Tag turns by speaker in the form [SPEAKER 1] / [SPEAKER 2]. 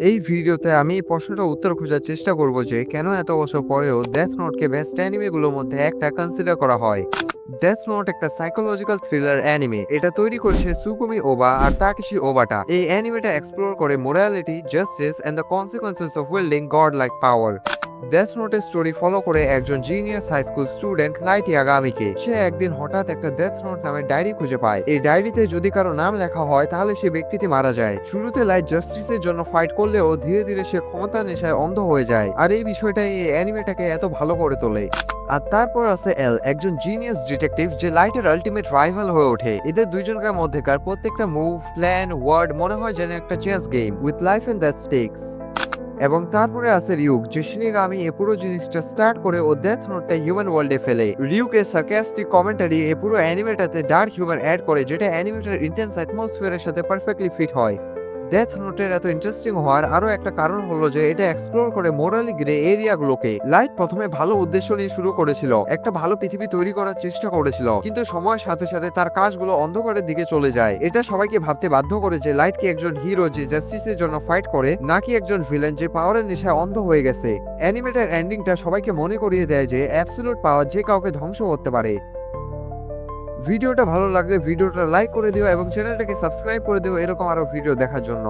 [SPEAKER 1] এই ভিডিওতে আমি এই প্রশ্নটার উত্তর খোঁজার চেষ্টা করব যে কেন এত বছর পরেও ডেথ নোটকে বেস্ট অ্যানিমেগুলোর মধ্যে একটা কনসিডার করা হয়। ডেথ নোট একটা সাইকোলজিক্যাল থ্রিলার অ্যানিমে। এটা তৈরি করেছে সুকুমি ওবা আর তাকেশি ওবাটা। এই অ্যানিমেটা এক্সপ্লোর করে morality, justice and the consequences of wielding god like power. Death নোটের স্টোরি ফলো করে একজন genius high school student light ইয়াগামিকে। সে একদিন হঠাৎ একটা ডেথ নোট নামে ডায়েরি খুঁজে পায়। এই ডায়েরিতে যদি কারো নাম লেখা হয় তাহলে সে ব্যক্তিটি মারা যায়। শুরুতে লাইট জাস্টিসের জন্য ফাইট করলেও ধীরে ধীরে সে ক্ষমতার নেশায় অন্ধ হয়ে যায়। আর এই বিষয়টা এই অ্যানিমেটাকে এত ভালো করে তোলে। আর তারপর আছে এল, একজন জিনিয়াস ডিটেকটিভ যে লাইটের আলটিমেট রাইভাল হয়ে ওঠে। এদের দুইজনকার মধ্যেকার প্রত্যেকটা মুভ, প্ল্যান, ওয়ার্ড মনে হয় যেন একটা chess game with life and that stakes. এবং তারপরে আছে রিউক, যে শিনিগামি এ পুরো জিনিসটা স্টার্ট করে ও ডেথ নোটটা হিউম্যান ওয়ার্ল্ডে ফেলে। রিউকের সার্কাস্টিক কমেন্টারি এ পুরো অ্যানিমেটাতে ডার্ক হিউমার অ্যাড করে, যেটা অ্যানিমেটার ইন্টেন্স অ্যাটমসফিয়ারের সাথে পারফেক্টলি ফিট হয়। ডেথ নোটের এত ইন্টারেস্টিং হওয়ার আরো একটা কারণ হলো যে এটা এক্সপ্লোর করে মোরালি গ্রে এরিয়াগুলোকে। লাইট প্রথমে ভালো উদ্দেশ্য নিয়ে শুরু করেছিল, একটা ভালো পৃথিবী তৈরি করার চেষ্টা করেছিল, কিন্তু সময়ের সাথে সাথে তার কাজগুলো অন্ধকারের দিকে চলে যায়। এটা সবাইকে ভাবতে বাধ্য করে যে লাইট কি একজন হিরো যে জাস্টিসের জন্য ফাইট করে, নাকি একজন ভিলেন যে পাওয়ারের নেশায় অন্ধ হয়ে গেছে। অ্যানিমেটের এন্ডিংটা সবাইকে মনে করিয়ে দেয় যে অ্যাবসলিউট পাওয়ার যে কাউকে ধ্বংস করতে পারে। ভিডিওটা ভালো লাগলে ভিডিওটা লাইক করে দিও এবং চ্যানেলটাকে সাবস্ক্রাইব করে দিও এরকম আরো ভিডিও দেখার জন্য।